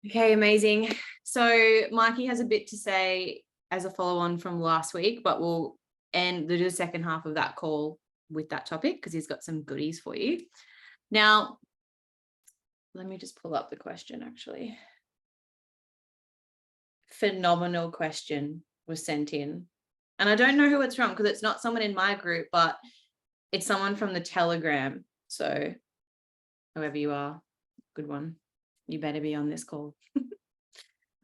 Okay, amazing. So Mikey has a bit to say as a follow-on from last week, but we'll do the second half of that call with that topic because he's got some goodies for you. Now, let me just pull up the question actually. Phenomenal question was sent in. And I don't know who it's from because it's not someone in my group, but it's someone from the Telegram. So whoever you are, good one. You better be on this call.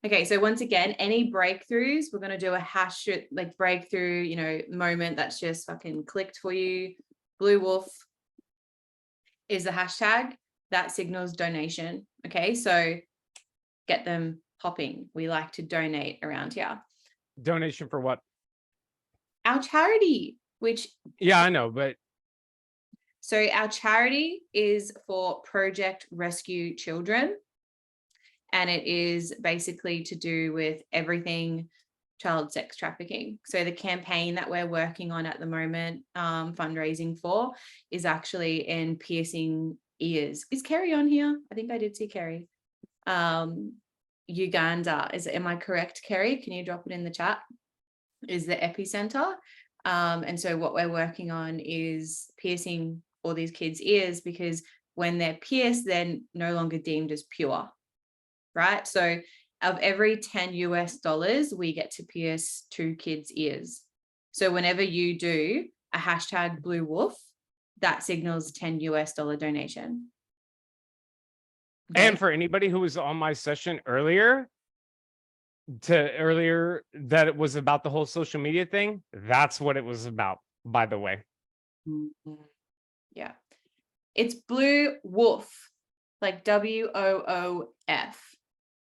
Okay, so once again, any breakthroughs, we're going to do a hash like breakthrough, moment that's just fucking clicked for you. Blue Wolf is the hashtag that signals donation. Okay, so get them popping. We like to donate around here. Donation for what? Our charity, which... Yeah, I know, but... So our charity is for Project Rescue Children. And it is basically to do with everything child sex trafficking. So the campaign that we're working on at the moment, fundraising for, is actually in piercing ears. Is Kerry on here? I think I did see Kerry. Uganda, am I correct, Kerry? Can you drop it in the chat? Is the epicenter. And so what we're working on is piercing all these kids' ears, because when they're pierced, they're no longer deemed as pure. Right? So of every $10 we get to pierce 2 kids' ears. So whenever you do a hashtag Blue Wolf, that signals $10 donation. Okay. And for anybody who was on my session earlier that it was about the whole social media thing, that's what it was about, by the way. Yeah. It's Blue Wolf, like WOOF.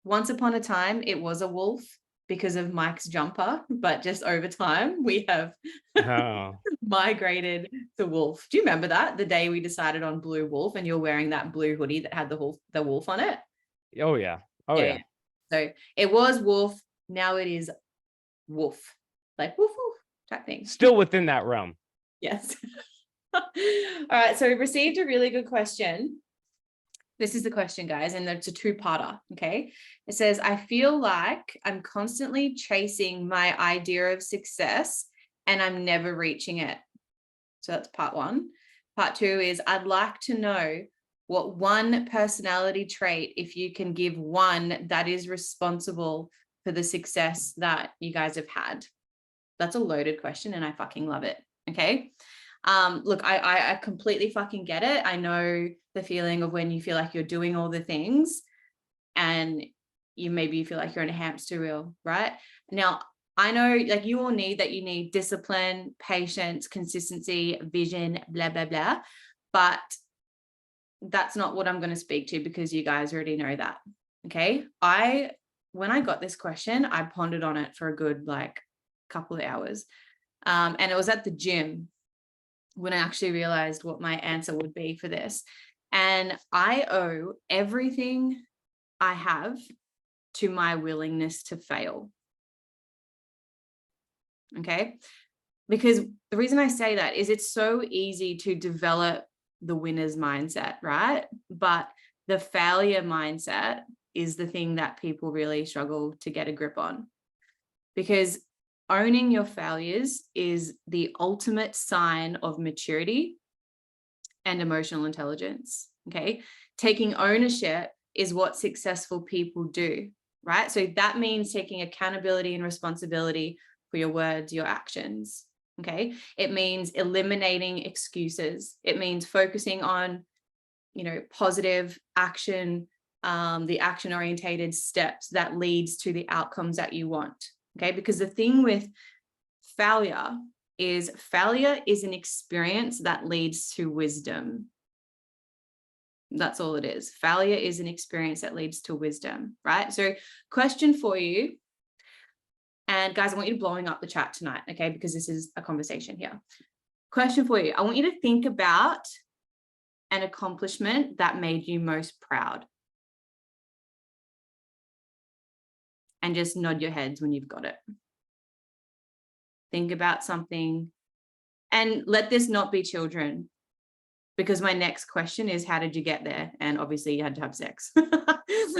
Once upon a time, it was a wolf because of Mike's jumper, but just over time, we have migrated to wolf. Do you remember that? The day we decided on Blue Wolf and you're wearing that blue hoodie that had the wolf on it? Oh, yeah. Oh, yeah. So it was wolf. Now it is wolf. Like woof, woof type thing. Still within that realm. Yes. All right. So we've received a really good question. This is the question, guys, and it's a 2-parter, okay? It says, I feel like I'm constantly chasing my idea of success and I'm never reaching it. So that's part 1. Part 2 is, I'd like to know what one personality trait, if you can give one, that is responsible for the success that you guys have had. That's a loaded question and I fucking love it, okay? Look, I completely fucking get it. I know the feeling of when you feel like you're doing all the things and maybe feel like you're in a hamster wheel, right? Now, I know like you all need that. You need discipline, patience, consistency, vision, blah, blah, blah. But that's not what I'm going to speak to because you guys already know that, okay? When I got this question, I pondered on it for a good couple of hours. And it was at the gym when I actually realized what my answer would be for this. And I owe everything I have to my willingness to fail. Okay? Because the reason I say that is it's so easy to develop the winner's mindset, right? But the failure mindset is the thing that people really struggle to get a grip on. Because owning your failures is the ultimate sign of maturity and emotional intelligence, okay? Taking ownership is what successful people do, right? So that means taking accountability and responsibility for your words, your actions, okay? It means eliminating excuses. It means focusing on, positive action, the action-orientated steps that leads to the outcomes that you want. Okay, because the thing with failure is an experience that leads to wisdom. That's all it is. Failure is an experience that leads to wisdom, right? So question for you, and guys, I want you to blowing up the chat tonight, okay, because this is a conversation here. Question for you. I want you to think about an accomplishment that made you most proud. And just nod your heads when you've got it. Think about something and let this not be children, because my next question is, how did you get there? And obviously you had to have sex.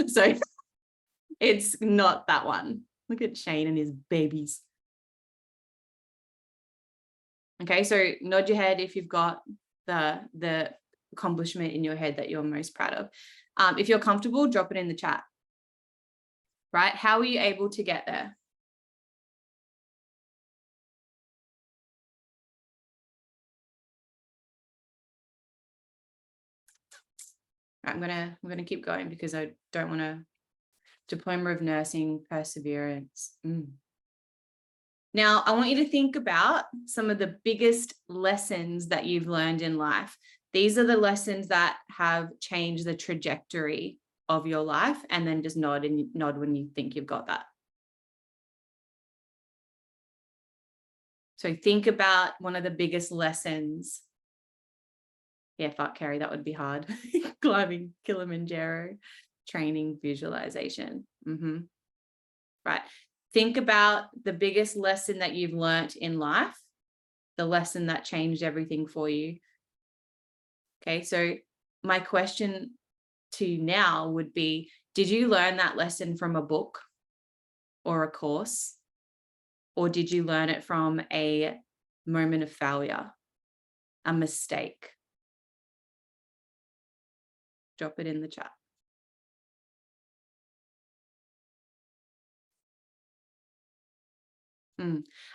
So It's not that one. Look at Shane and his babies. Okay, so nod your head if you've got the accomplishment in your head that you're most proud of. If you're comfortable, drop it in the chat. Right? How were you able to get there? I'm gonna keep going because I don't want to. Diploma of Nursing, Perseverance. Now, I want you to think about some of the biggest lessons that you've learned in life. These are the lessons that have changed the trajectory of your life, and then just nod when you think you've got that. So think about one of the biggest lessons. Yeah, fuck, Carrie, that would be hard. Climbing Kilimanjaro, training, visualization. Right. Think about the biggest lesson that you've learnt in life, the lesson that changed everything for you. Okay, so my question to you now would be, did you learn that lesson from a book or a course? Or did you learn it from a moment of failure, a mistake? Drop it in the chat.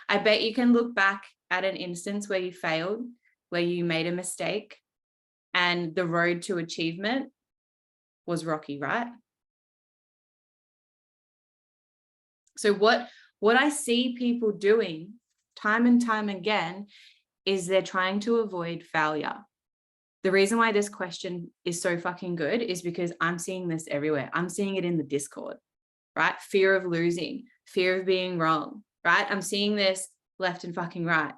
I bet you can look back at an instance where you failed, where you made a mistake, and the road to achievement was rocky, right? So what I see people doing time and time again is they're trying to avoid failure. The reason why this question is so fucking good is because I'm seeing this everywhere. I'm seeing it in the Discord, right? Fear of losing, fear of being wrong, right? I'm seeing this left and fucking right.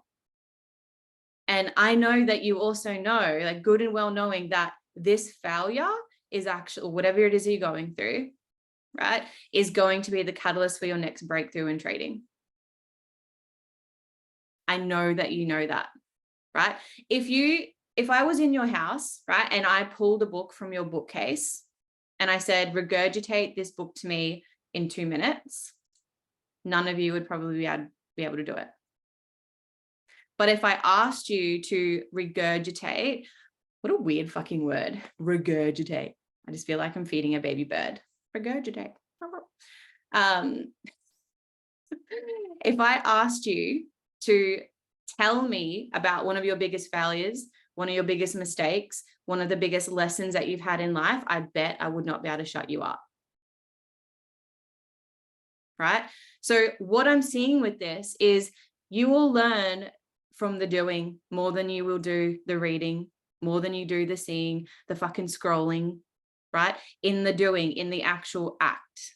And I know that you also know, like good and well knowing that this failure is actually, whatever it is you're going through, right, is going to be the catalyst for your next breakthrough in trading. I know that you know that, right? If I was in your house, right, and I pulled a book from your bookcase and I said, regurgitate this book to me in 2 minutes, none of you would probably be able to do it. But if I asked you to regurgitate, what a weird fucking word, regurgitate. I just feel like I'm feeding a baby bird. Regurgitate. If I asked you to tell me about one of your biggest failures, one of your biggest mistakes, one of the biggest lessons that you've had in life, I bet I would not be able to shut you up. Right? So what I'm seeing with this is you will learn from the doing more than you will do the reading, more than you do the seeing, the fucking scrolling, right? In the doing, in the actual act.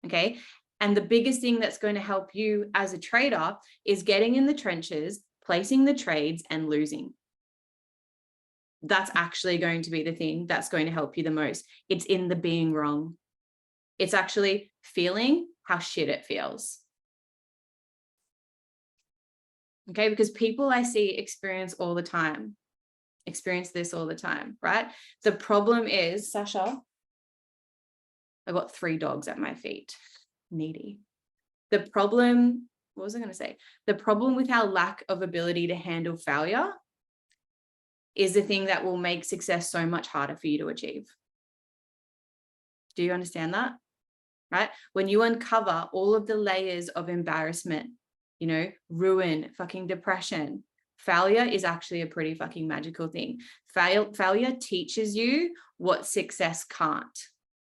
Okay. And the biggest thing that's going to help you as a trader is getting in the trenches, placing the trades and losing. That's actually going to be the thing that's going to help you the most. It's in the being wrong. It's actually feeling how shit it feels. Okay, because people I see experience this all the time, right? The problem is, Sasha, I've got 3 dogs at my feet, needy. The problem, what was I going to say? The problem with our lack of ability to handle failure is the thing that will make success so much harder for you to achieve. Do you understand that? Right? When you uncover all of the layers of embarrassment, ruin, fucking depression, failure is actually a pretty fucking magical thing. Failure teaches you what success can't,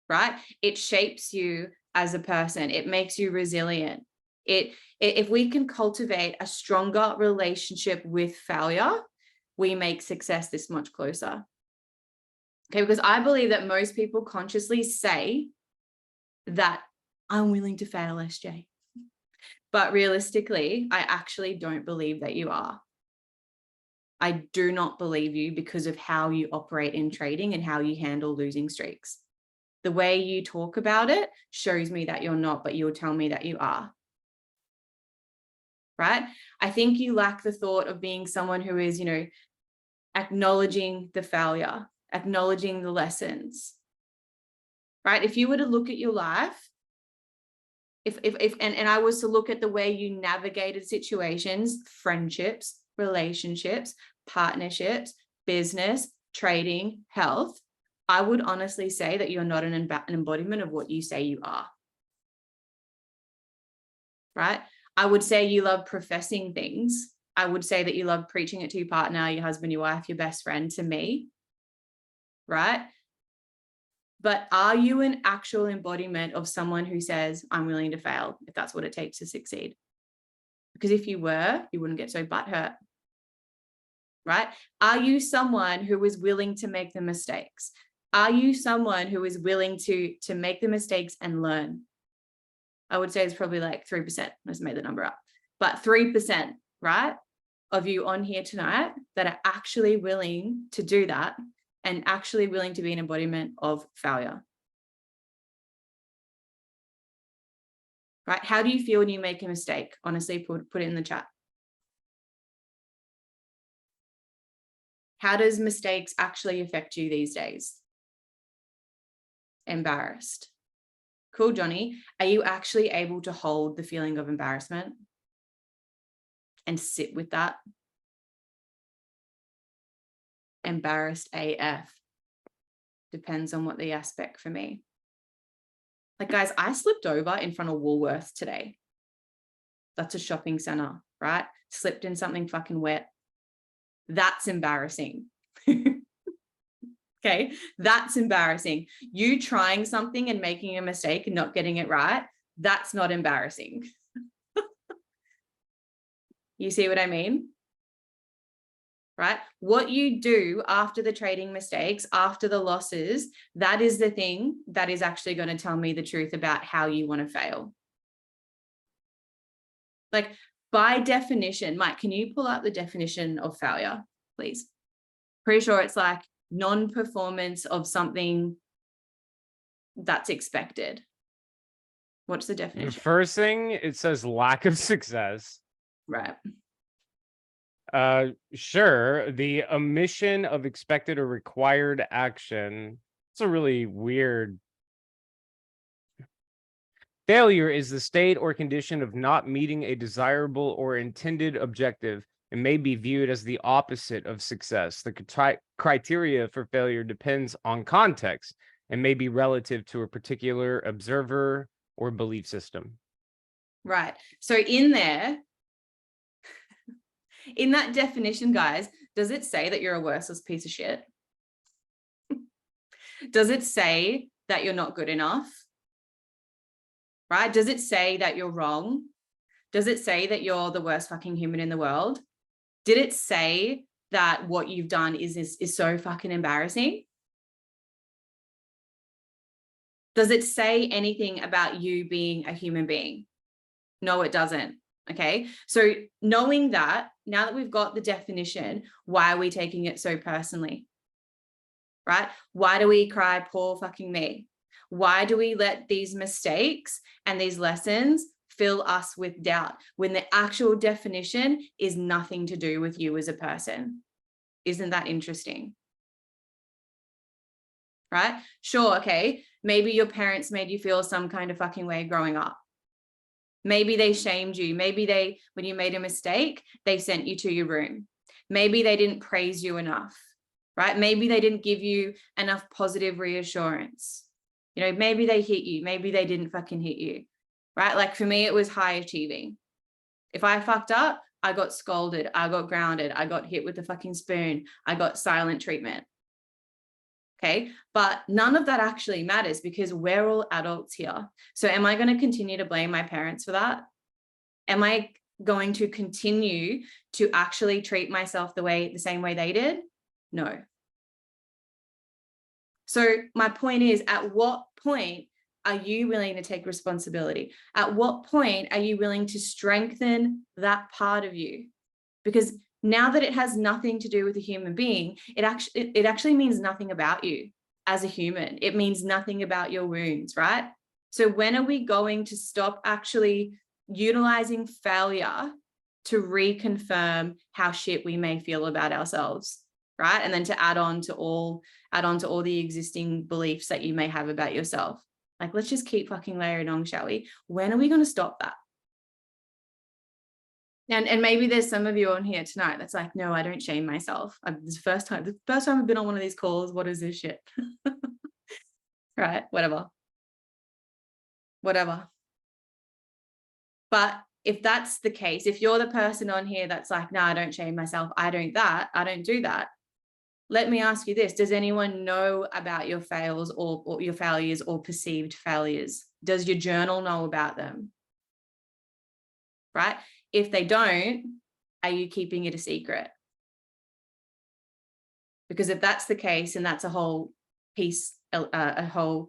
right? It shapes you as a person. It makes you resilient. If we can cultivate a stronger relationship with failure, we make success this much closer. Okay, because I believe that most people consciously say that I'm willing to fail, SJ. But realistically, I actually don't believe that you are. I do not believe you because of how you operate in trading and how you handle losing streaks. The way you talk about it shows me that you're not, but you'll tell me that you are. Right? I think you lack the thought of being someone who is, acknowledging the failure, acknowledging the lessons. Right? If you were to look at your life And I was to look at the way you navigated situations, friendships, relationships, partnerships, business, trading, health, I would honestly say that you're not an embodiment of what you say you are. Right? I would say you love professing things. I would say that you love preaching it to your partner, your husband, your wife, your best friend, to me. Right? But are you an actual embodiment of someone who says, I'm willing to fail if that's what it takes to succeed? Because if you were, you wouldn't get so butthurt. Right? Are you someone who is willing to make the mistakes? Are you someone who is willing to make the mistakes and learn? I would say it's probably like 3%. I just made the number up. But 3%, right, of you on here tonight that are actually willing to do that and actually willing to be an embodiment of failure. Right? How do you feel when you make a mistake? Honestly, put it in the chat. How does mistakes actually affect you these days? Embarrassed. Cool, Johnny. Are you actually able to hold the feeling of embarrassment and sit with that? Embarrassed AF. Depends on what the aspect for me. Like, guys, I slipped over in front of Woolworths today. That's a shopping center, right? Slipped in something fucking wet. That's embarrassing. Okay, that's embarrassing. You trying something and making a mistake and not getting it right, that's not embarrassing. You see what I mean? Right? What you do after the trading mistakes, after the losses, that is the thing that is actually going to tell me the truth about how you want to fail. Like, by definition, Mike, can you pull up the definition of failure, please? Pretty sure it's like non-performance of something that's expected. What's the definition? The first thing, it says lack of success. Right. Sure. The omission of expected or required action. It's a really weird. Failure is the state or condition of not meeting a desirable or intended objective and may be viewed as the opposite of success. The criteria for failure depends on context and may be relative to a particular observer or belief system. Right. So in there, in that definition, guys, does it say that you're a worthless piece of shit? Does it say that you're not good enough? Right? Does it say that you're wrong? Does it say that you're the worst fucking human in the world? Did it say that what you've done is so fucking embarrassing? Does it say anything about you being a human being? No, it doesn't. Okay. So knowing that, now that we've got the definition, why are we taking it so personally? Right? Why do we cry, poor fucking me? Why do we let these mistakes and these lessons fill us with doubt when the actual definition is nothing to do with you as a person? Isn't that interesting? Right? Sure. Okay. Maybe your parents made you feel some kind of fucking way growing up. Maybe they shamed you. Maybe when you made a mistake, they sent you to your room. Maybe they didn't praise you enough, right? Maybe they didn't give you enough positive reassurance. You know, maybe they hit you. Maybe they didn't fucking hit you, right? Like for me, it was high achieving. If I fucked up, I got scolded. I got grounded. I got hit with the fucking spoon. I got silent treatment. Okay. But none of that actually matters because we're all adults here. So am I going to continue to blame my parents for that? Am I going to continue to actually treat myself the same way they did? No. So my point is, at what point are you willing to take responsibility? At what point are you willing to strengthen that part of you? Because now that it has nothing to do with a human being, it actually means nothing about you as a human. It means nothing about your wounds, right? So when are we going to stop actually utilizing failure to reconfirm how shit we may feel about ourselves, right? And then to add on to all the existing beliefs that you may have about yourself. Like, let's just keep fucking layering on, shall we? When are we going to stop that? And maybe there's some of you on here tonight that's like, no, I don't shame myself. This is the first time I've been on one of these calls. What is this shit? Right? Whatever. But if that's the case, if you're the person on here that's like, no, I don't shame myself, I don't do that. Let me ask you this. Does anyone know about your fails or your failures or perceived failures? Does your journal know about them? Right? If they don't, are you keeping it a secret? Because if that's the case, and that's a whole piece, a whole,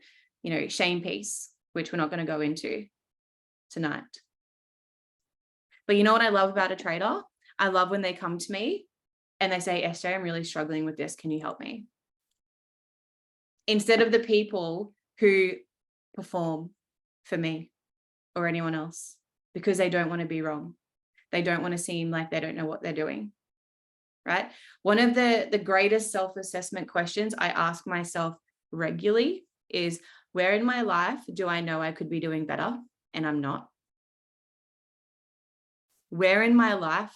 shame piece, which we're not going to go into tonight. But you know what I love about a trader? I love when they come to me and they say, SJ, I'm really struggling with this. Can you help me? Instead of the people who perform for me or anyone else because they don't want to be wrong. They don't want to seem like they don't know what they're doing, right? One of the greatest self-assessment questions I ask myself regularly is, where in my life do I know I could be doing better and I'm not? Where in my life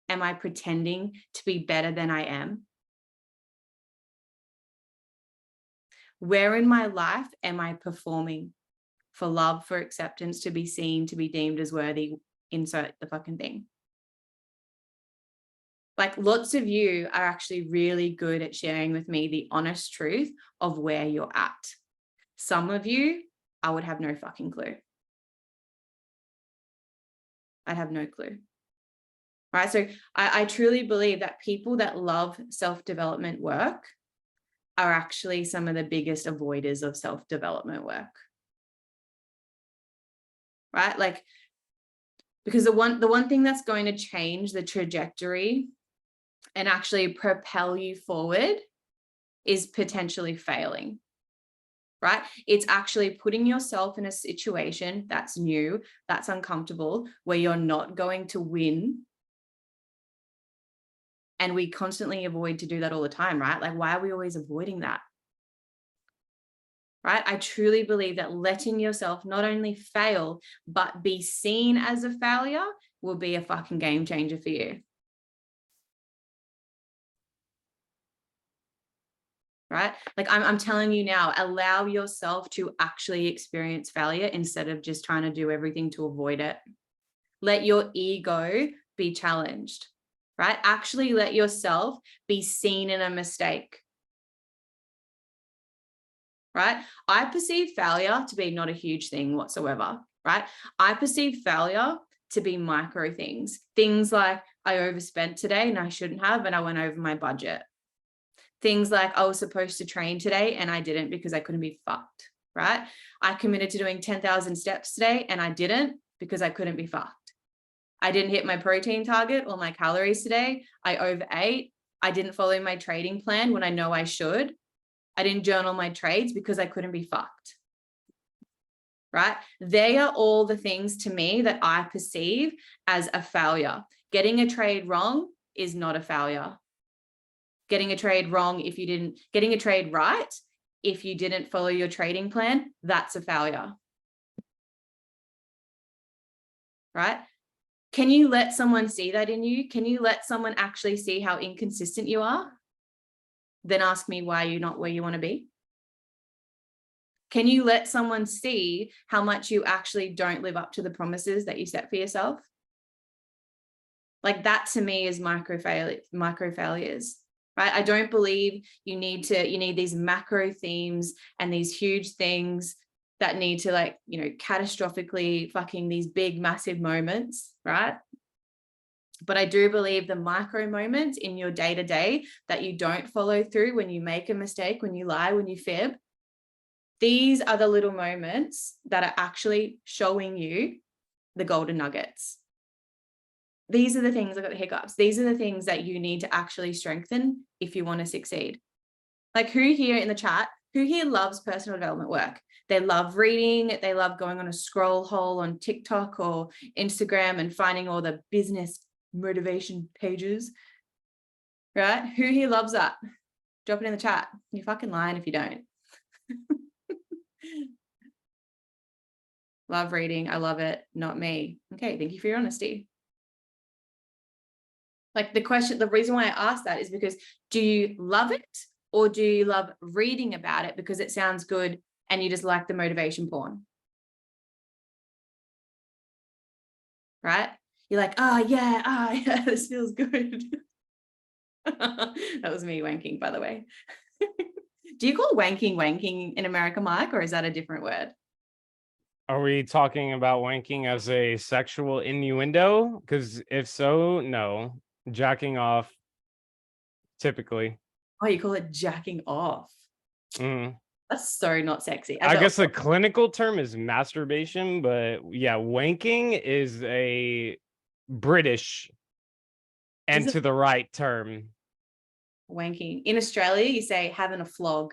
am I pretending to be better than I am? Where in my life am I performing for love, for acceptance, to be seen, to be deemed as worthy? Insert the fucking thing. Like, lots of you are actually really good at sharing with me the honest truth of where you're at. Some of you, I would have no fucking clue. I'd have no clue. Right? So I truly believe that people that love self-development work are actually some of the biggest avoiders of self-development work. Right? Like, because the one thing that's going to change the trajectory and actually propel you forward is potentially failing, right? It's actually putting yourself in a situation that's new, that's uncomfortable, where you're not going to win. And we constantly avoid to do that all the time, right? Like, why are we always avoiding that? Right? I truly believe that letting yourself not only fail, but be seen as a failure will be a fucking game changer for you. Right? Like, I'm telling you now, allow yourself to actually experience failure instead of just trying to do everything to avoid it. Let your ego be challenged, right? Actually let yourself be seen in a mistake. Right? I perceive failure to be not a huge thing whatsoever, right? I perceive failure to be micro things. Things like, I overspent today and I shouldn't have, and I went over my budget. Things like, I was supposed to train today and I didn't because I couldn't be fucked, right? I committed to doing 10,000 steps today and I didn't because I couldn't be fucked. I didn't hit my protein target or my calories today. I overate. I didn't follow my trading plan when I know I should. I didn't journal my trades because I couldn't be fucked. Right? They are all the things to me that I perceive as a failure. Getting a trade wrong is not a failure. Getting a trade right if you didn't follow your trading plan, that's a failure. Right? Can you let someone see that in you? Can you let someone actually see how inconsistent you are? Then ask me why you're not where you want to be. Can you let someone see how much you actually don't live up to the promises that you set for yourself? Like, that to me is micro failures, right? I don't believe you need these macro themes and these huge things that need to, like, catastrophically fucking these big, massive moments, right? But I do believe the micro moments in your day-to-day that you don't follow through, when you make a mistake, when you lie, when you fib, these are the little moments that are actually showing you the golden nuggets. These are the things that got the hiccups. These are the things that you need to actually strengthen if you want to succeed. Like, who here in the chat, who here loves personal development work? They love reading. They love going on a scroll hole on TikTok or Instagram and finding all the business motivation pages, right? Who here loves that? Drop it in the chat. You're fucking lying if you don't. Love reading. I love it. Not me. Okay. Thank you for your honesty. Like the reason why I asked that is because do you love it or do you love reading about it because it sounds good and you just like the motivation porn? Right? You're like, oh yeah, this feels good. That was me wanking, by the way. Do you call wanking in America, Mike, or is that a different word? Are we talking about wanking as a sexual innuendo? Because if so, no. Jacking off, typically. Oh, you call it jacking off. Mm. That's so not sexy. I guess the clinical term is masturbation, but yeah, wanking is a British and to the right term. Wanking. In Australia, you say having a flog.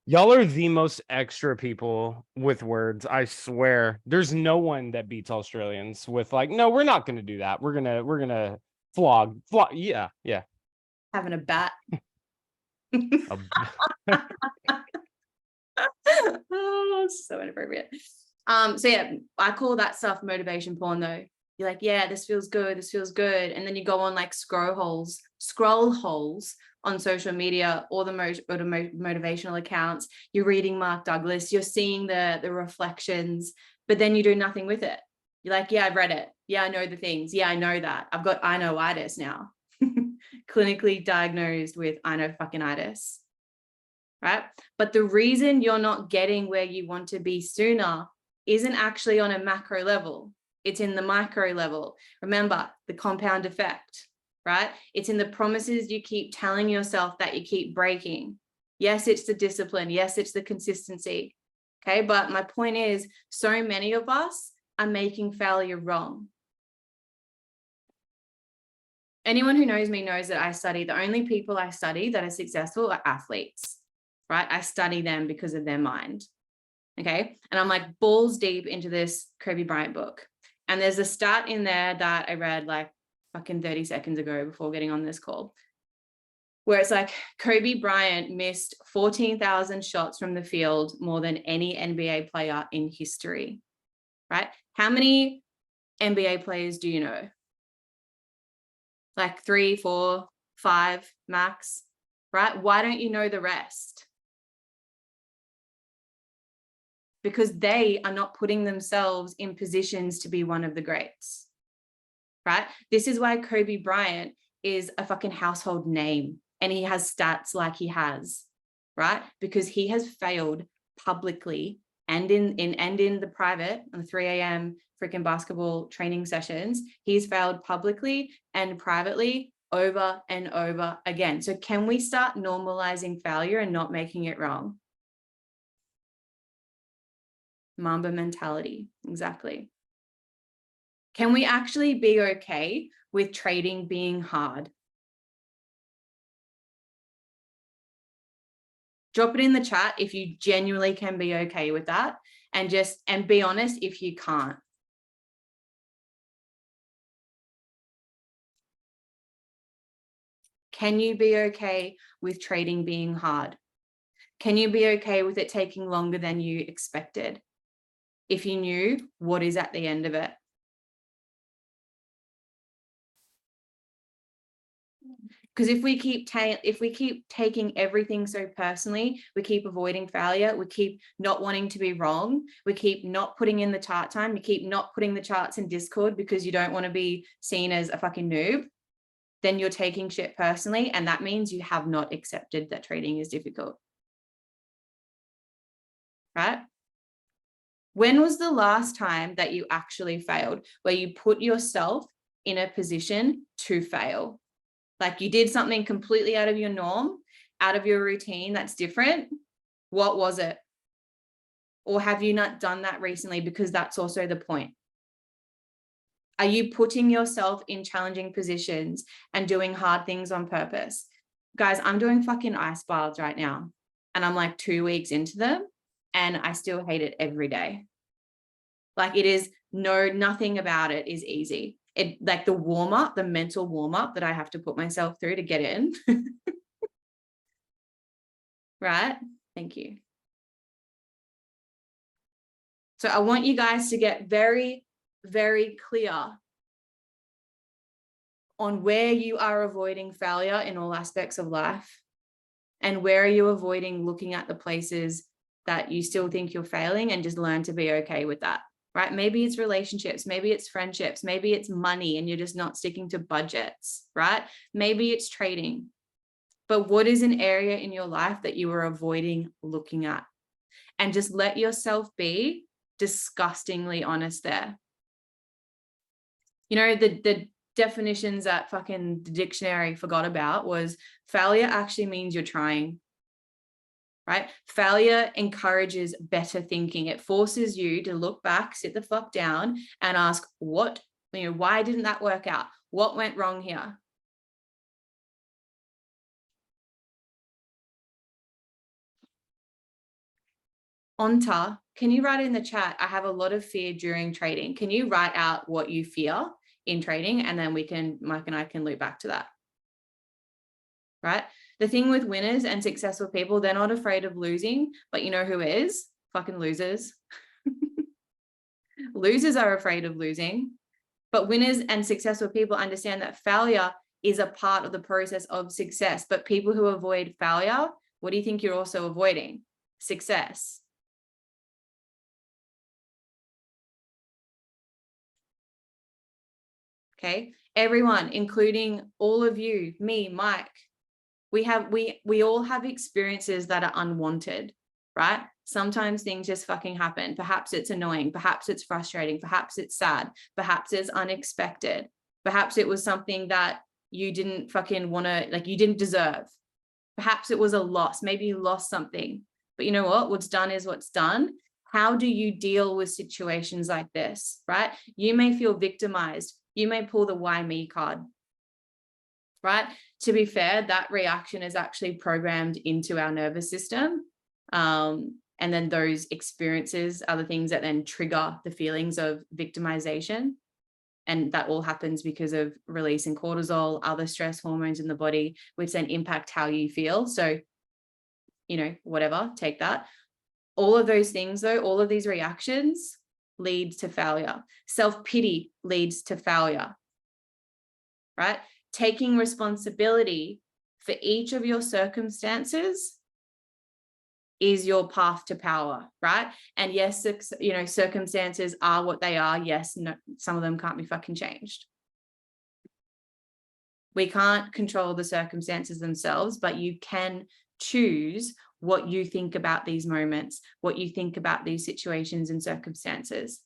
Y'all are the most extra people with words. I swear. There's no one that beats Australians with like, no, we're not gonna do that. We're gonna flog. Yeah. Having a bat. Oh, so inappropriate. So yeah, I call that stuff motivation porn though. You're like, yeah, this feels good, and then you go on like scroll holes on social media or the motivational accounts. You're reading Mark Douglas, you're seeing the reflections, but then you do nothing with it. You're like, yeah, I've read it. Yeah, I know the things. Yeah, I know that. I've got I know-itis now. Clinically diagnosed with I know fucking itis. Right? But the reason you're not getting where you want to be sooner isn't actually on a macro level. It's in the micro level. Remember the compound effect, right? It's in the promises you keep telling yourself that you keep breaking. Yes, it's the discipline. Yes, it's the consistency. Okay. But my point is, so many of us are making failure wrong. Anyone who knows me knows that the only people I study that are successful are athletes. Right? I study them because of their mind. Okay. And I'm like balls deep into this Kobe Bryant book. And there's a stat in there that I read like fucking 30 seconds ago before getting on this call, where it's like Kobe Bryant missed 14,000 shots from the field more than any NBA player in history. Right? How many NBA players do you know? Like 3, 4, 5 max, right? Why don't you know the rest? Because they are not putting themselves in positions to be one of the greats, right? This is why Kobe Bryant is a fucking household name and he has stats like he has, right? Because he has failed publicly and in the private on the 3 a.m. freaking basketball training sessions. He's failed publicly and privately over and over again. So can we start normalizing failure and not making it wrong? Mamba mentality. Exactly. Can we actually be okay with trading being hard? Drop it in the chat if you genuinely can be okay with that, and be honest if you can't. Can you be okay with trading being hard? Can you be okay with it taking longer than you expected? If you knew what is at the end of it. Because if we keep taking everything so personally, we keep avoiding failure, we keep not wanting to be wrong, we keep not putting in the chart time, you keep not putting the charts in Discord because you don't want to be seen as a fucking noob, then you're taking shit personally, and that means you have not accepted that trading is difficult. Right? When was the last time that you actually failed, where you put yourself in a position to fail? Like you did something completely out of your norm, out of your routine that's different. What was it? Or have you not done that recently? Because that's also the point. Are you putting yourself in challenging positions and doing hard things on purpose? Guys, I'm doing fucking ice baths right now. And I'm like 2 weeks into them and I still hate it every day. Like it is nothing about it is easy. It like the warm-up, the mental warm-up that I have to put myself through to get in. Right? Thank you. So I want you guys to get very, very clear on where you are avoiding failure in all aspects of life, and where are you avoiding looking at the places that you still think you're failing, and just learn to be okay with that, right? Maybe it's relationships, maybe it's friendships, maybe it's money and you're just not sticking to budgets, right? Maybe it's trading. But what is an area in your life that you are avoiding looking at? And just let yourself be disgustingly honest there. You know, the definitions that fucking the dictionary forgot about was failure actually means you're trying, right? Failure encourages better thinking. It forces you to look back, sit the fuck down and ask, what, you know, why didn't that work out? What went wrong here? Onta, can you write in the chat? I have a lot of fear during trading. Can you write out what you fear in trading? And then Mike and I can loop back to that. Right? The thing with winners and successful people, they're not afraid of losing, but you know who is? Fucking losers. Losers are afraid of losing, but winners and successful people understand that failure is a part of the process of success. But people who avoid failure, what do you think you're also avoiding? Success. Okay, everyone, including all of you, me, Mike, we all have experiences that are unwanted, right? Sometimes things just fucking happen. Perhaps it's annoying, perhaps it's frustrating, perhaps it's sad, perhaps it's unexpected, perhaps it was something that you didn't fucking want to, like, you didn't deserve. Perhaps it was a loss. Maybe you lost something, but you know what? What's done is what's done. How do you deal with situations like this, right? You may feel victimized. You may pull the why me card, right? To be fair, that reaction is actually programmed into our nervous system. And then those experiences are the things that then trigger the feelings of victimization. And that all happens because of releasing cortisol, other stress hormones in the body, which then impact how you feel. So, you know, whatever, take that. All of those things though, all of these reactions lead to failure. Self-pity leads to failure, right? Taking responsibility for each of your circumstances is your path to power, right? And yes, you know, circumstances are what they are. Yes, no, some of them can't be fucking changed. We can't control the circumstances themselves, but you can choose what you think about these moments, what you think about these situations and circumstances.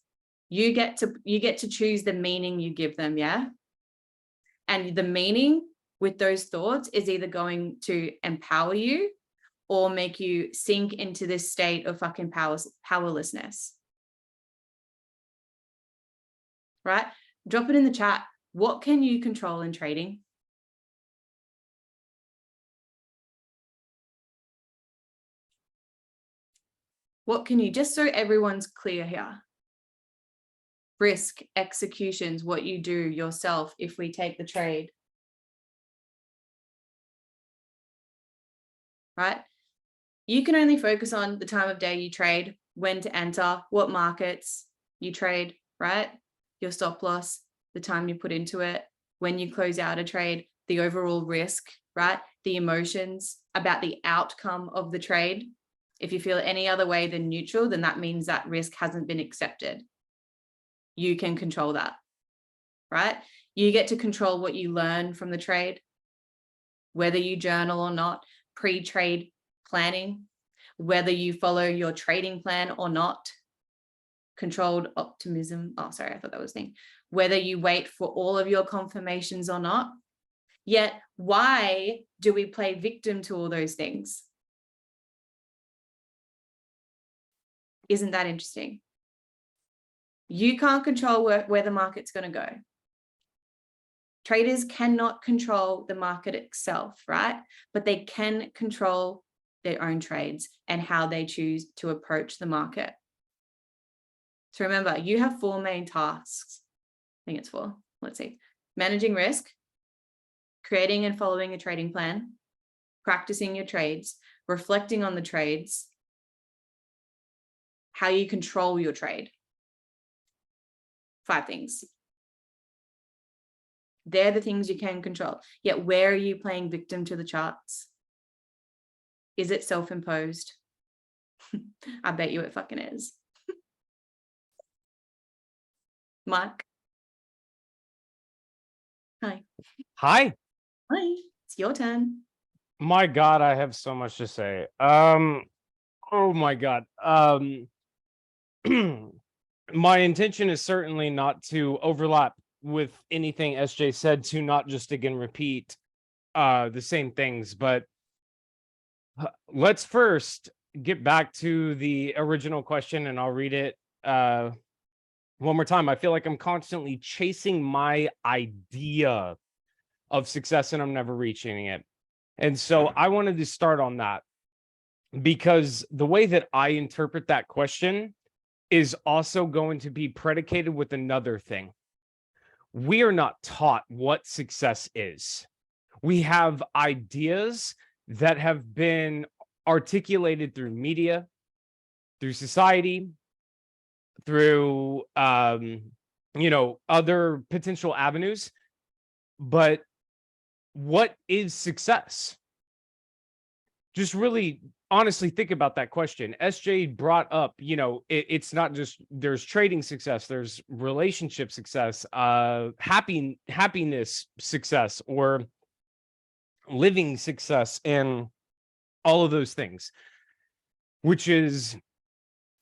You get to choose the meaning you give them, yeah? And the meaning with those thoughts is either going to empower you or make you sink into this state of fucking powerlessness. Right? Drop it in the chat. What can you control in trading? What can you, just so everyone's clear here? Risk, executions, what you do yourself if we take the trade. Right? You can only focus on the time of day you trade, when to enter, what markets you trade, right? Your stop loss, the time you put into it, when you close out a trade, the overall risk, right? The emotions about the outcome of the trade. If you feel any other way than neutral, then that means that risk hasn't been accepted. You can control that, right? You get to control what you learn from the trade, whether you journal or not, pre-trade planning, whether you follow your trading plan or not, controlled optimism. Oh, sorry, I thought that was a thing. Whether you wait for all of your confirmations or not. Yet, why do we play victim to all those things? Isn't that interesting? You can't control where the market's going to go. Traders cannot control the market itself, right? But they can control their own trades and how they choose to approach the market. So remember, you have 4 main tasks. I think it's 4. Let's see. Managing risk, creating and following a trading plan, practicing your trades, reflecting on the trades, how you control your trade. 5 things. They're the things you can control. Yet where are you playing victim to the charts? Is it self-imposed? I bet you it fucking is. Mark. Hi. Hi. Hi. It's your turn. My God, I have so much to say. Oh my God. My intention is certainly not to overlap with anything SJ said, to not just again repeat the same things, but let's first get back to the original question, and I'll read it one more time. I feel like I'm constantly chasing my idea of success and I'm never reaching it. And so I wanted to start on that, because the way that I interpret that question is also going to be predicated with another thing. We are not taught what success is. We have ideas that have been articulated through media, through society, through other potential avenues. But what is success? Just really honestly think about that question. SJ brought up, it's not just, there's trading success, there's relationship success, happiness success, or living success, and all of those things, which is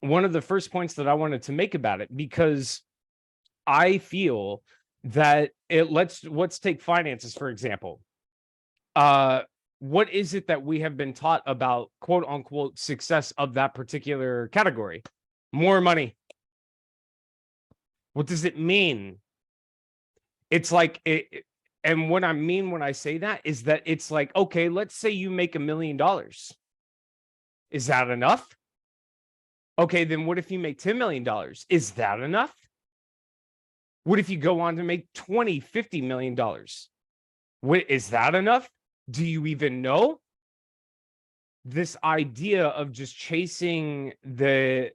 one of the first points that I wanted to make about it, because I feel that let's take finances, for example. What is it that we have been taught about quote unquote success of that particular category? More money. What does it mean? It's like it, and what I mean when I say that is that it's like, okay, let's say you make $1 million. Is that enough? Okay, then what if you make $10 million? Is that enough? What if you go on to make $50 million? What, is that enough? Do you even know? This idea of just chasing the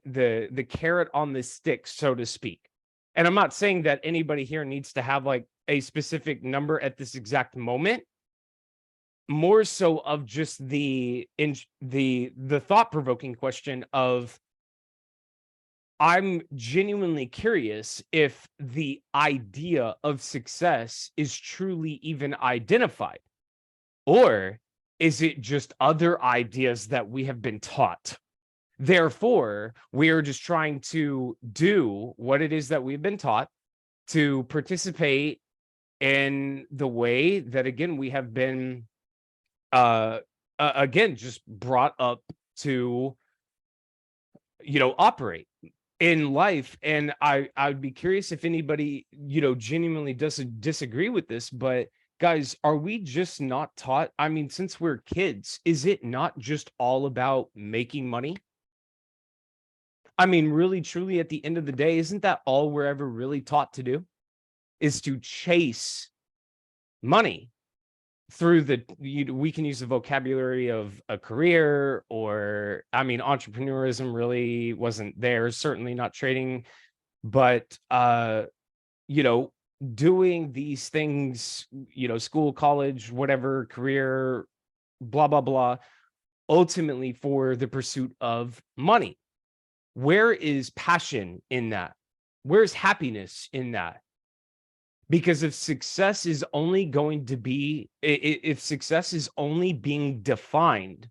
carrot on the stick, so to speak. And I'm not saying that anybody here needs to have like a specific number at this exact moment. More so of just the thought-provoking question of, I'm genuinely curious if the idea of success is truly even identified, or is it just other ideas that we have been taught? Therefore, we are just trying to do what it is that we've been taught, to participate in the way that, again, we have been, again, just brought up to, operate in life. And I'd be curious if anybody, genuinely doesn't disagree with this, but guys, are we just not taught? I mean, since we're kids, is it not just all about making money? I mean, really, truly, at the end of the day, isn't that all we're ever really taught to do? Is to chase money through we can use the vocabulary of a career, or, I mean, entrepreneurism really wasn't there, certainly not trading, but, doing these things, school, college, whatever, career, blah, blah, blah, ultimately for the pursuit of money. Where is passion in that? Where's happiness in that? Because if success is only going to be, if success is only being defined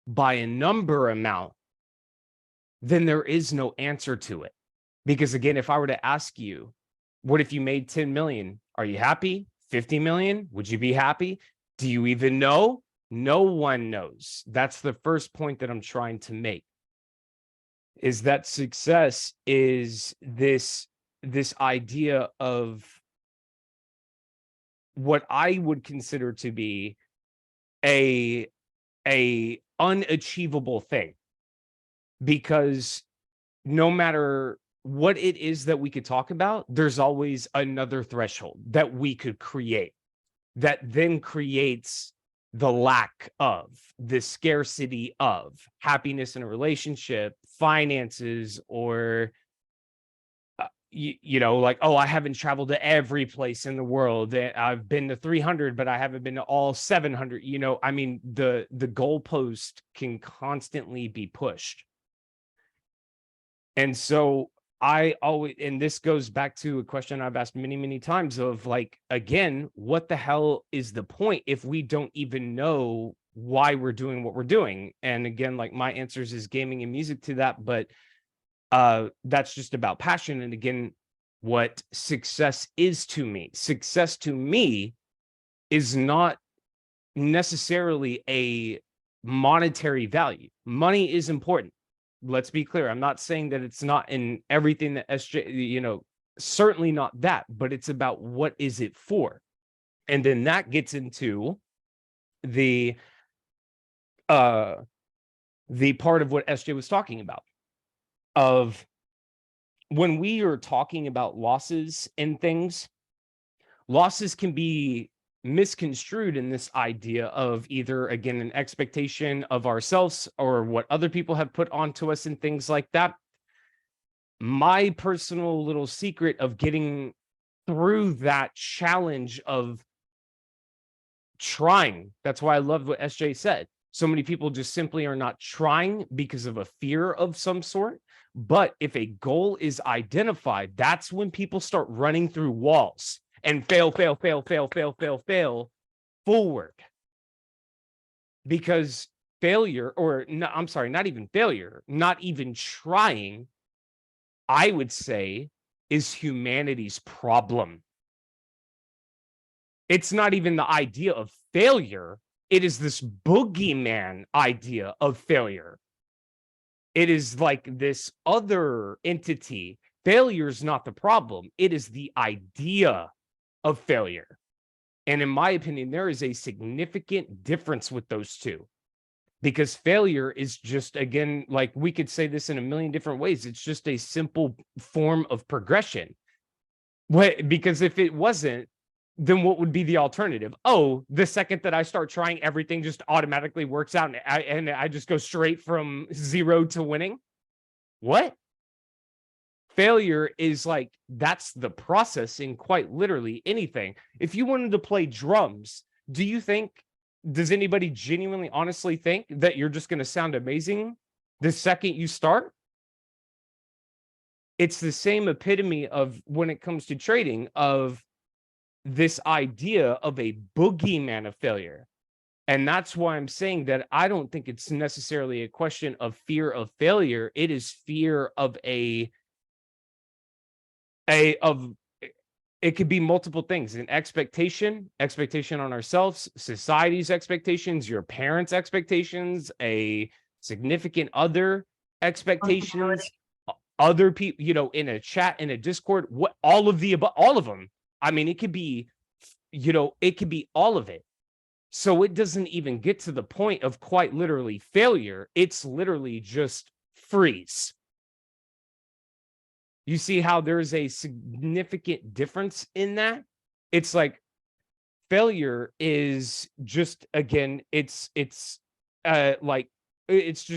by a number amount, then there is no answer to it. Because again, if I were to ask you, what if you made 10 million? Are you happy? 50 million? Would you be happy? Do you even know? No one knows. That's the first point that I'm trying to make, is that success is this idea of what I would consider to be a unachievable thing, because no matter what it is that we could talk about, there's always another threshold that we could create that then creates the lack of, the scarcity of happiness in a relationship, finances, or like, oh, I haven't traveled to every place in the world. I've been to 300, but I haven't been to all 700. I mean, the goalpost can constantly be pushed. And so and this goes back to a question I've asked many, many times of, like, again, what the hell is the point if we don't even know why we're doing what we're doing? And again, like, my answers is gaming and music to that, but that's just about passion. And again, what success is to me is not necessarily a monetary value. Money is important. Let's be clear. I'm not saying that it's not in everything that SJ, certainly not that, but it's about what is it for? And then that gets into the part of what SJ was talking about, of when we are talking about losses and things, losses can be misconstrued in this idea of either, again, an expectation of ourselves or what other people have put onto us and things like that. My personal little secret of getting through that challenge of trying, that's why I love what SJ said. So many people just simply are not trying because of a fear of some sort. But if a goal is identified, that's when people start running through walls and fail forward. Because failure, or no, I'm sorry, not even failure, not even trying, I would say, is humanity's problem. It's not even the idea of failure. It is this boogeyman idea of failure. It is like this other entity. Failure is not the problem. It is the idea of failure. And in my opinion, there is a significant difference with those two. Because failure is just, again, like, we could say this in a million different ways. It's just a simple form of progression. Because if it wasn't, then what would be the alternative? Oh, the second that I start trying, everything just automatically works out and I just go straight from 0 to winning. What? Failure is like, that's the process in quite literally anything. If you wanted to play drums, does anybody genuinely, honestly think that you're just going to sound amazing the second you start? It's the same epitome of, when it comes to trading, of this idea of a boogeyman of failure. And that's why I'm saying that I don't think it's necessarily a question of fear of failure. It is fear of it could be multiple things: an expectation on ourselves, society's expectations, your parents' expectations, a significant other expectations, other people, in a chat, in a Discord, all of them. I mean, it could be, all of it. So it doesn't even get to the point of quite literally failure. It's literally just freeze. You see how there's a significant difference in that? It's like, failure is just, again, it's just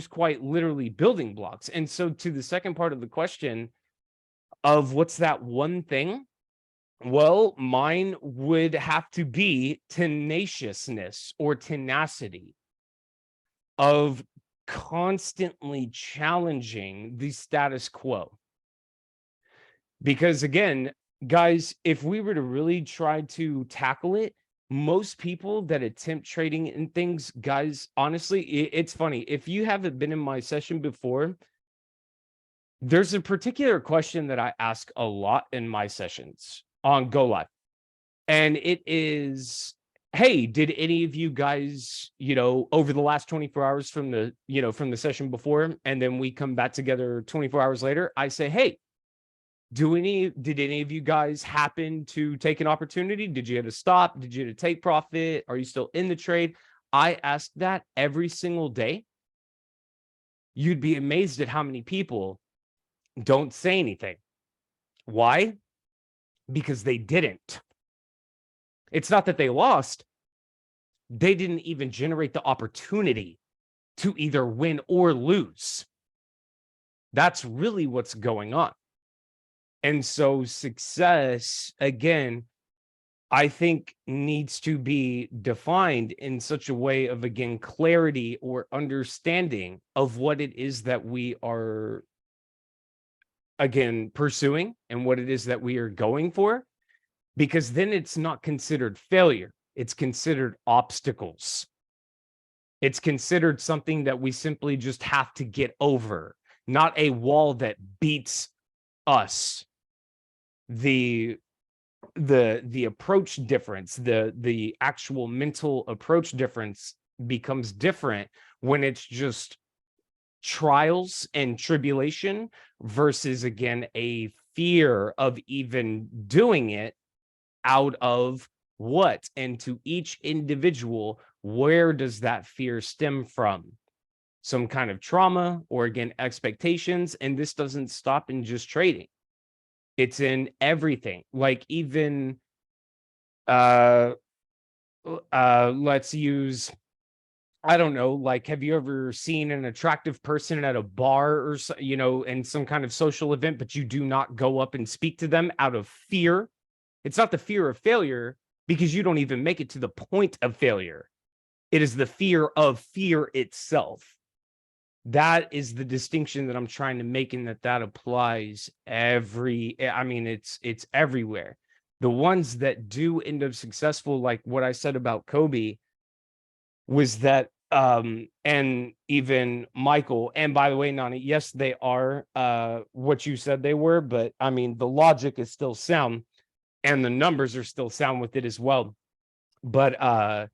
quite literally building blocks. And so to the second part of the question of what's that one thing? Well, mine would have to be tenaciousness or tenacity of constantly challenging the status quo. Because again, guys, if we were to really try to tackle it, most people that attempt trading in things, guys, honestly, it's funny. If you haven't been in my session before, there's a particular question that I ask a lot in my sessions on Go Live. And it is, hey, did any of you guys, over the last 24 hours from the session before, and then we come back together 24 hours later, I say, hey, did any of you guys happen to take an opportunity? Did you have to stop? Did you have to take profit? Are you still in the trade? I ask that every single day. You'd be amazed at how many people don't say anything. Why? Because they didn't. It's not that they lost. they didn't even generate the opportunity to either win or lose. That's really what's going on. And so success, again, I think needs to be defined in such a way of, again, clarity or understanding of what it is that we are, again, pursuing and what it is that we are going for, because then it's not considered failure. It's considered obstacles. It's considered something that we simply just have to get over, not a wall that beats us. The approach difference, the actual mental approach difference becomes different when it's just trials and tribulation versus, again, a fear of even doing it out of what? And to each individual, where does that fear stem from? Some kind of trauma or, again, expectations. And this doesn't stop in just trading. It's in everything. Like, even let's use, I don't know, like, have you ever seen an attractive person at a bar or in some kind of social event, but you do not go up and speak to them out of fear? It's not the fear of failure, because you don't even make it to the point of failure. It is the fear of fear itself. That is the distinction that I'm trying to make, and that applies it's everywhere. The ones that do end up successful, like what I said about Kobe, was that and even Michael, and by the way, Nani, yes, they are what you said they were, but I mean, the logic is still sound and the numbers are still sound with it as well. But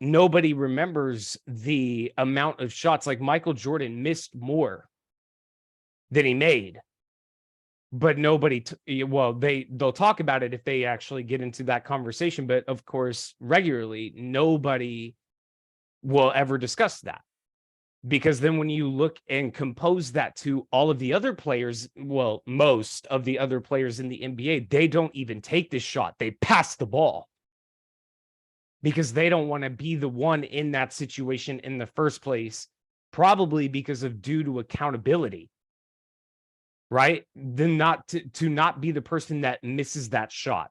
nobody remembers the amount of shots. Like, Michael Jordan missed more than he made, but nobody they'll talk about it if they actually get into that conversation, but of course regularly nobody will ever discuss that, because then when you look and compose that to all of the other players, well, most of the other players in the NBA, they don't even take this shot, they pass the ball, because they don't want to be the one in that situation in the first place, probably because of due to accountability, right? Then not to not be the person that misses that shot.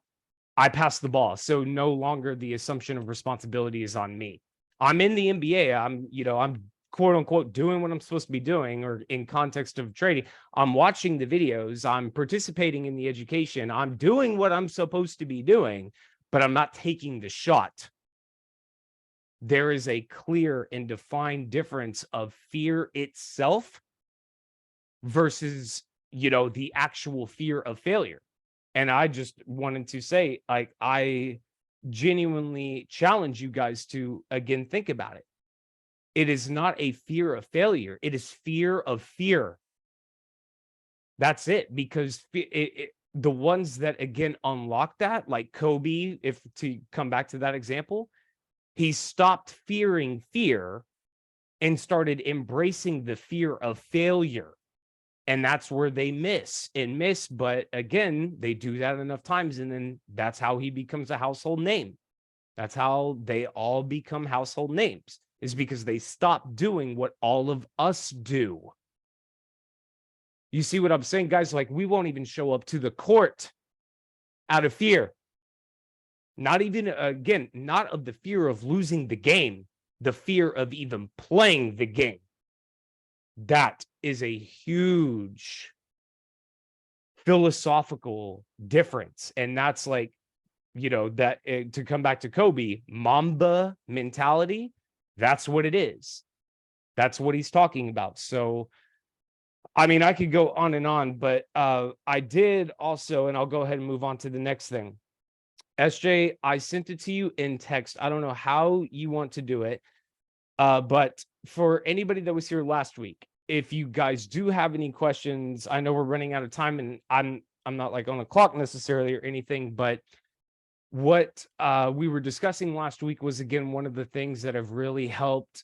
I passed the ball, so no longer the assumption of responsibility is on me. I'm in the NBA. I'm quote unquote doing what I'm supposed to be doing, or in context of trading, I'm watching the videos, I'm participating in the education, I'm doing what I'm supposed to be doing, but I'm not taking the shot. There is a clear and defined difference of fear itself versus, the actual fear of failure. And I just wanted to say, like, I genuinely challenge you guys to, again, think about it. It is not a fear of failure. It is fear of fear. That's it. Because the ones that, again, unlock that, like Kobe, if to come back to that example, he stopped fearing fear and started embracing the fear of failure. And that's where they miss. But again, they do that enough times, and then that's how he becomes a household name. That's how they all become household names, is because they stop doing what all of us do. You see what I'm saying, guys? Like, we won't even show up to the court out of fear. Not even, again, not of the fear of losing the game, the fear of even playing the game. That is a huge philosophical difference. And that's like, that to come back to Kobe, Mamba mentality, that's what it is. That's what he's talking about. So, I mean, I could go on and on, but I did also, and I'll go ahead and move on to the next thing. SJ, I sent it to you in text. I don't know how you want to do it. But for anybody that was here last week, if you guys do have any questions, I know we're running out of time, and I'm not like on a clock necessarily or anything, but what we were discussing last week was, again, one of the things that have really helped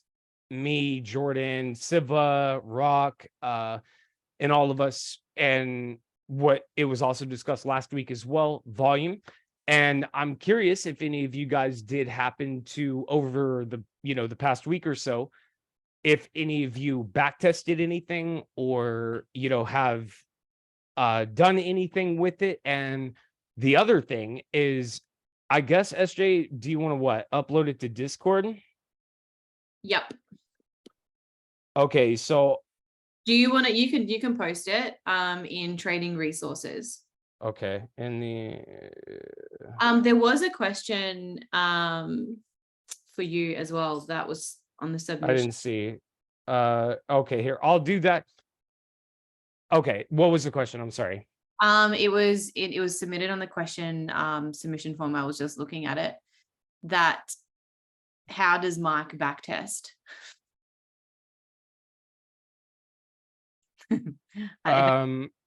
me, Jordan, Siva, Rock, and all of us. And what it was also discussed last week as well, volume. And I'm curious if any of you guys did happen to, over the, the past week or so, if any of you back tested anything or, have done anything with it. And the other thing is, I guess, SJ, do you want to what? Upload it to Discord? Yep. Okay, so Do you want to, you can post it in trading resources. okay, in the there was a question for you as well that was on the I submission. didn't see. Okay, here, I'll do that. Okay, what was the question? I'm sorry. It was submitted on the question submission form. I was just looking at it. That how does Mike backtest?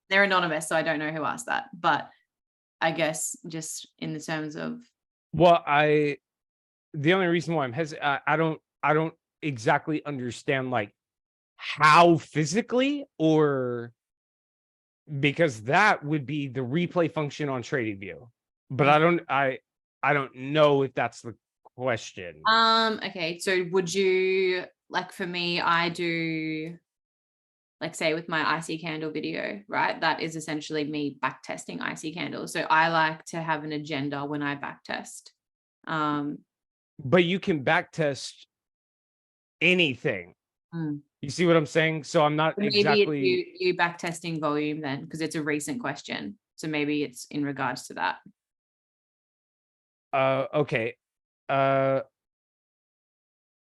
They're anonymous, so I don't know who asked that, but I guess just in the terms of, well, the only reason why I don't exactly understand like how physically, or because that would be the replay function on TradingView, but I don't know if that's the question. okay, so would you, like for me, I do, like say with my IC candle video, right? That is essentially me backtesting IC candles. So I like to have an agenda when I backtest. But you can backtest anything. You see what I'm saying? So I'm not maybe exactly you backtesting volume then, because it's a recent question. So maybe it's in regards to that. okay.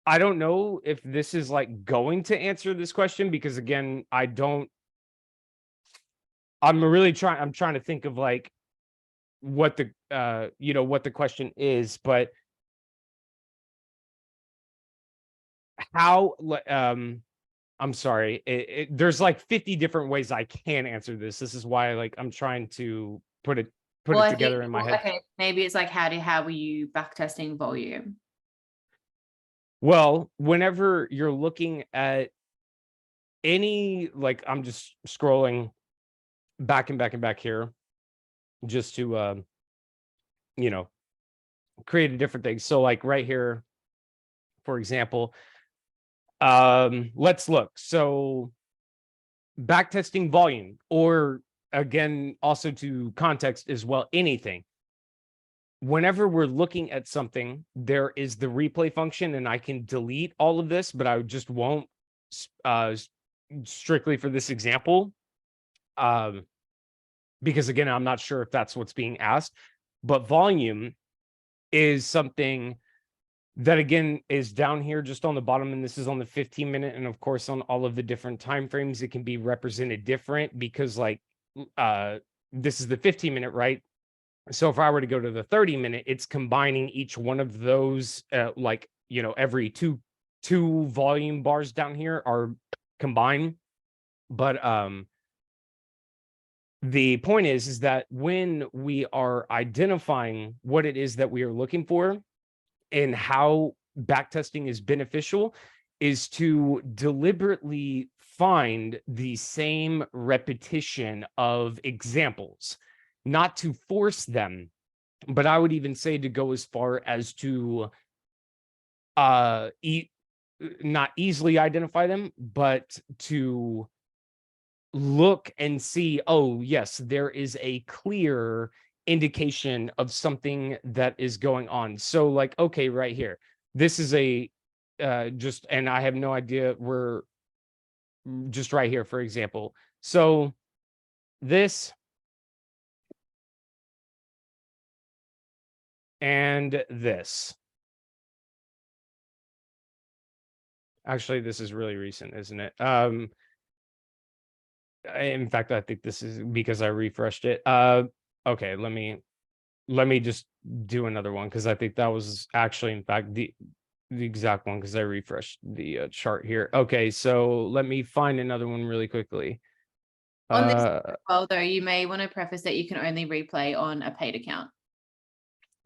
I don't know if this is like going to answer this question, because again, I'm trying to think of like what the what the question is, but how I'm sorry, there's like 50 different ways I can answer this. This is why like I'm trying to put it together in my head. Okay, maybe it's like how were you backtesting volume? Well, whenever you're looking at any, like, I'm just scrolling back and back and back here just to create a different thing. So like right here, for example, let's look. So backtesting volume, or again, also to context as well, anything. Whenever we're looking at something, there is the replay function, and I can delete all of this, but I just won't strictly for this example. Because again, I'm not sure if that's what's being asked, but volume is something that again is down here just on the bottom, and this is on the 15-minute, and of course on all of the different time frames it can be represented different, because like this is the 15-minute, right? So if I were to go to the 30-minute, it's combining each one of those like every two volume bars down here are combined. But the point is that when we are identifying what it is that we are looking for and how backtesting is beneficial, is to deliberately find the same repetition of examples, not to force them, but I would even say to go as far as to not easily identify them, but to look and see, oh yes, there is a clear indication of something that is going on. So like, okay, right here, this is a just, and I have no idea, we're just right here, for example. So this and this, actually this is really recent, isn't it? In fact, I think this is because I refreshed it. Okay, let me just do another one, because I think that was actually in fact the exact one, because I refreshed the chart here. Okay, so let me find another one really quickly. On this as well, though, you may want to preface that you can only replay on a paid account.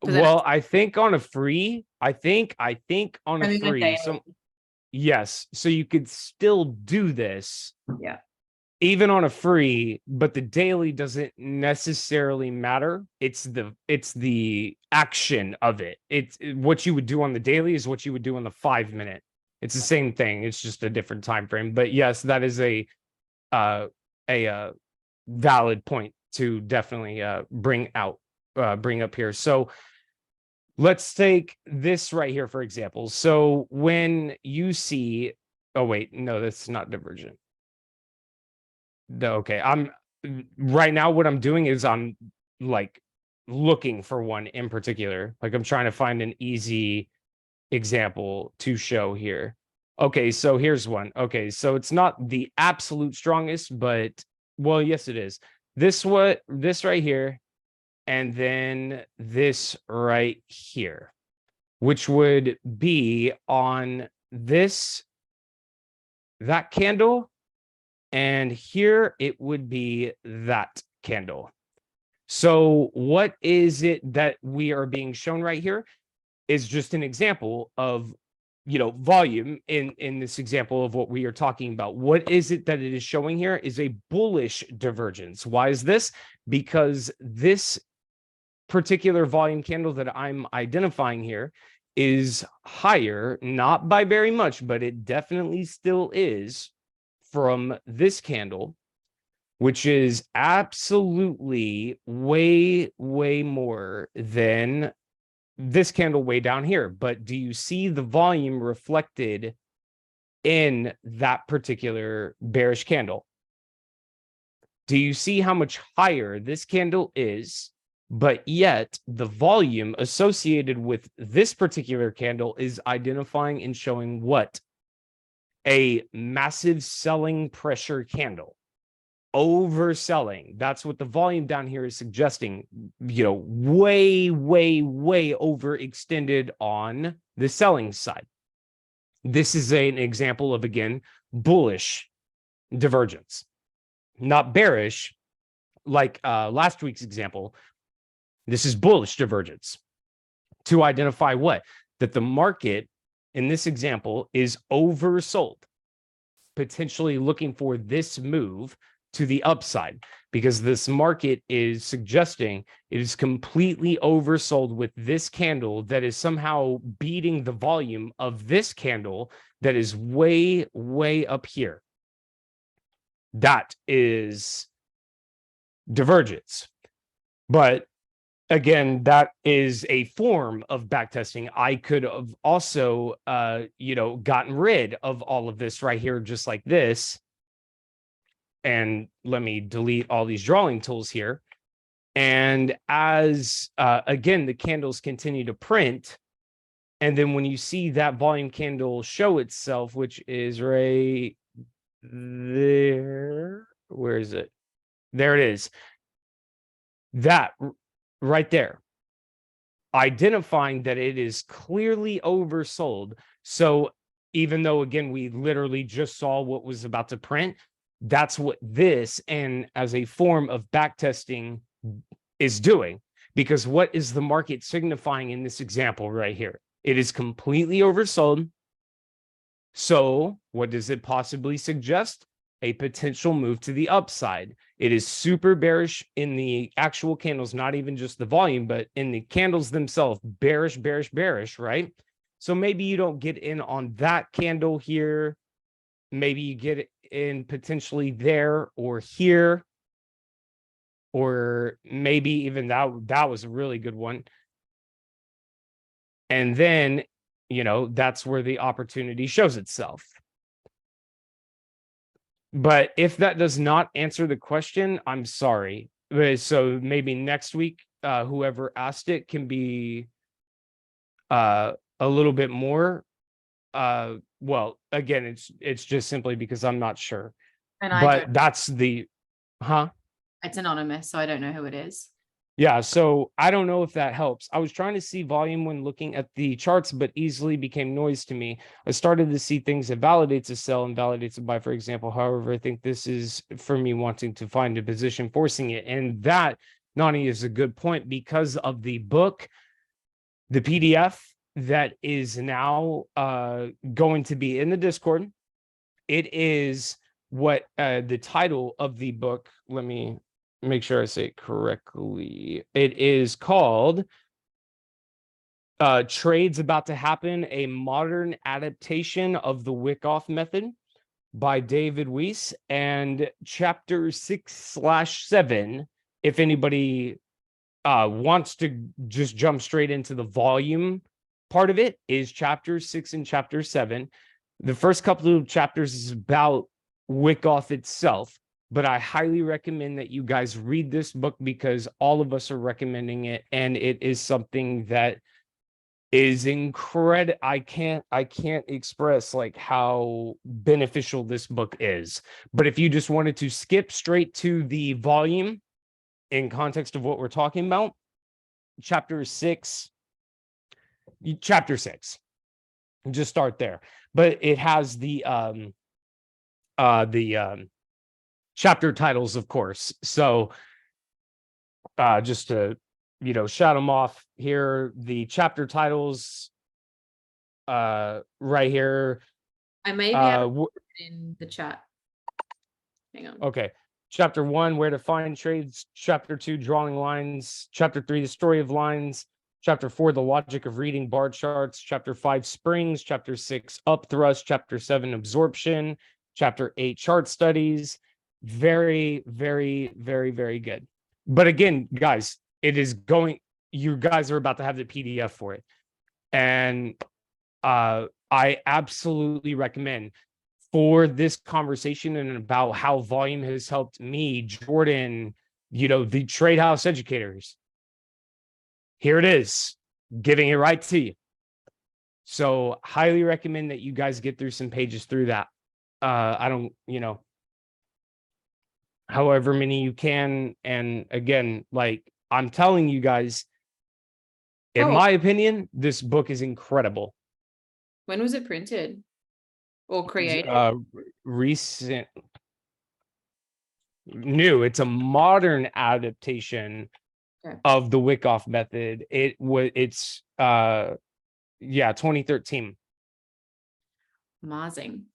Well, I think on a free, I think on a free, so yes, so you could still do this. Yeah. even on a free, but the daily doesn't necessarily matter. It's the action of it. It's what you would do on the daily is what you would do on the 5 minute. It's the same thing. It's just a different time frame. But yes, that is a valid point to definitely bring up here. So let's take this right here, for example. So when you see, oh wait, no, that's not divergent. Okay, I'm right now what I'm doing is I'm like looking for one in particular. Like I'm trying to find an easy example to show here. Okay, so here's one. Okay, so it's not the absolute strongest, but well, yes, it is. This right here, and then this right here, which would be on that candle, and here it would be that candle. So what is it that we are being shown right here is just an example of, volume in this example of what we are talking about. What is it that it is showing here is a bullish divergence. Why is this? Because this particular volume candle that I'm identifying here is higher, not by very much, but it definitely still is from this candle, which is absolutely way, way more than this candle way down here. But do you see the volume reflected in that particular bearish candle? Do you see how much higher this candle is, but yet the volume associated with this particular candle is identifying and showing what? A massive selling pressure candle. Overselling. That's what the volume down here is suggesting, way, way, way overextended on the selling side. This is an example of, again, bullish divergence, not bearish like last week's example. This is bullish divergence to identify what? That the market in this example is oversold, potentially looking for this move to the upside, because this market is suggesting it is completely oversold with this candle that is somehow beating the volume of this candle that is way, way up here. That is divergence. But again, that is a form of backtesting. I could have also, gotten rid of all of this right here, just like this. And let me delete all these drawing tools here. And as, again, the candles continue to print, and then when you see that volume candle show itself, which is right there, where is it? There it is. That right there, identifying that it is clearly oversold. So even though, again, we literally just saw what was about to print, that's what this, and as a form of backtesting, is doing. Because what is the market signifying in this example right here? It is completely oversold. So what does it possibly suggest? A potential move to the upside. It is super bearish in the actual candles, not even just the volume, but in the candles themselves, bearish, bearish, bearish, right? So maybe you don't get in on that candle here. Maybe you get in potentially there or here, or maybe even that was a really good one. And then, that's where the opportunity shows itself. But if that does not answer the question, I'm sorry. So maybe next week, whoever asked it can be a little bit more. Well, again, it's just simply because I'm not sure. And but that's the, it's anonymous, so I don't know who it is. Yeah, so I don't know if that helps. I was trying to see volume when looking at the charts, but easily became noise to me. I started to see things that validates a sell and validates a buy, for example. However, I think this is for me wanting to find a position, forcing it. And that, Nani, is a good point because of the book, the PDF that is now going to be in the Discord. It is what the title of the book, let me make sure I say it correctly. It is called Trades About to Happen, a modern adaptation of the Wyckoff method by David Weiss, and chapter 6/7, if anybody wants to just jump straight into the volume part of it, is chapter 6 and chapter 7. The first couple of chapters is about Wyckoff itself, but I highly recommend that you guys read this book because all of us are recommending it, and it is something that is incredible. I can't express like how beneficial this book is. But if you just wanted to skip straight to the volume in context of what we're talking about, chapter 6, just start there. But it has the chapter titles, of course. So just to shout them off here, the chapter titles right here. I may be able to put it in the chat. Hang on. Okay. Chapter 1, where to find trades. Chapter 2, drawing lines. Chapter 3, the story of lines. Chapter 4, the logic of reading bar charts. Chapter 5, springs. Chapter 6, upthrust. Chapter 7, absorption. Chapter 8, chart studies. Very, very, very, very good. But again, guys, you guys are about to have the PDF for it. And I absolutely recommend, for this conversation and about how volume has helped me, Jordan, the Tradehouse educators. Here it is, giving it right to you. So highly recommend that you guys get through some pages through that. I don't, however many you can. And again, like I'm telling you guys, in my opinion, this book is incredible. When was it printed or created? Recent. New. It's a modern adaptation of the Wyckoff method. It's 2013. Amazing.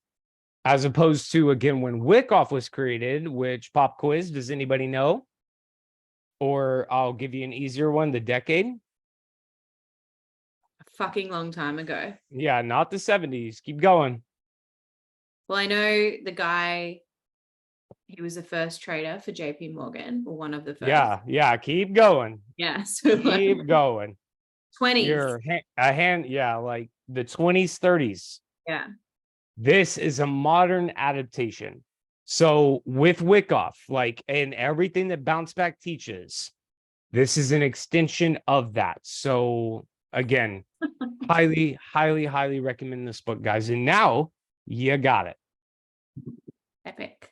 As opposed to, again, when Wyckoff was created, which pop quiz, does anybody know? Or I'll give you an easier one, the decade. A fucking long time ago. Yeah, not the 70s. Keep going. Well, I know the guy, he was the first trader for JP Morgan, or one of the first. Yeah, keep going. Yeah, so keep going. 20s. You're like the 20s, 30s. Yeah. This is a modern adaptation. So with Wyckoff, like, and everything that Bounce Back teaches, this is an extension of that. So again, highly, highly, highly recommend this book, guys. And now you got it. Epic.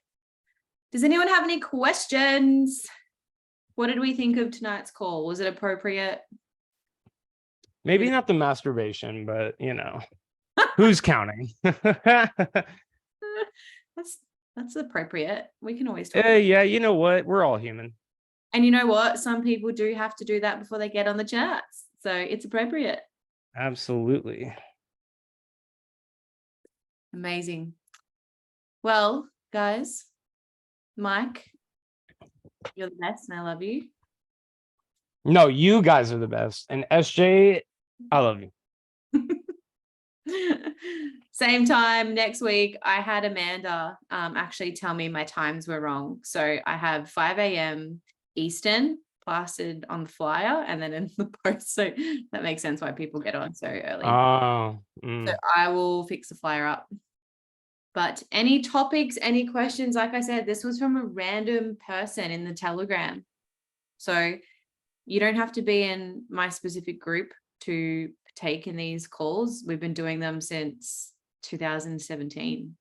Does anyone have any questions? What did we think of tonight's call? Was it appropriate? Maybe not the masturbation, but who's counting? That's appropriate. We can always talk. Yeah, you know what? We're all human. And you know what? Some people do have to do that before they get on the charts. So it's appropriate. Absolutely. Amazing. Well, guys, Mike, you're the best and I love you. No, you guys are the best. And SJ, I love you. Same time next week. I had Amanda actually tell me my times were wrong. So I have 5 a.m. Eastern plastered on the flyer and then in the post. So that makes sense why people get on so early. So I will fix the flyer up. But any topics, any questions, like I said, this was from a random person in the Telegram. So you don't have to be in my specific group to take in these calls. We've been doing them since 2017,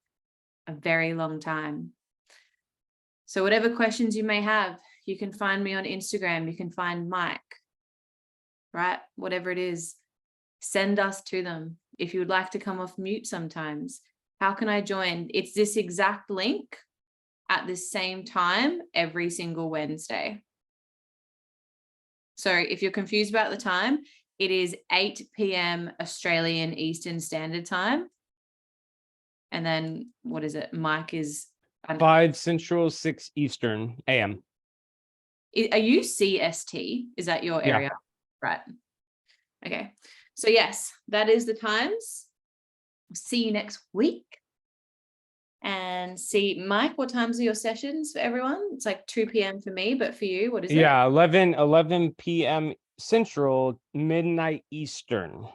a very long time. So whatever questions you may have, you can find me on Instagram. You can find Mike, right? Whatever it is, send us to them. If you would like to come off mute sometimes, how can I join? It's this exact link at the same time every single Wednesday. So if you're confused about the time, it is 8 p.m. Australian Eastern Standard Time. And then what is it? Mike is And 5 Central, 6 Eastern AM. are you CST? Is that your Yeah. area? Right. Okay. So yes, that is the times. See you next week. And see, Mike, what times are your sessions for everyone? It's like 2 p.m. for me, but for you, what is it? Yeah, 11 p.m. Central, midnight Eastern.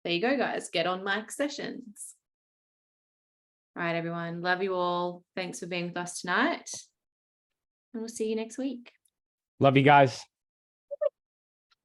There you go, guys. Get on Mike's sessions. All right, everyone. Love you all. Thanks for being with us tonight. And we'll see you next week. Love you guys.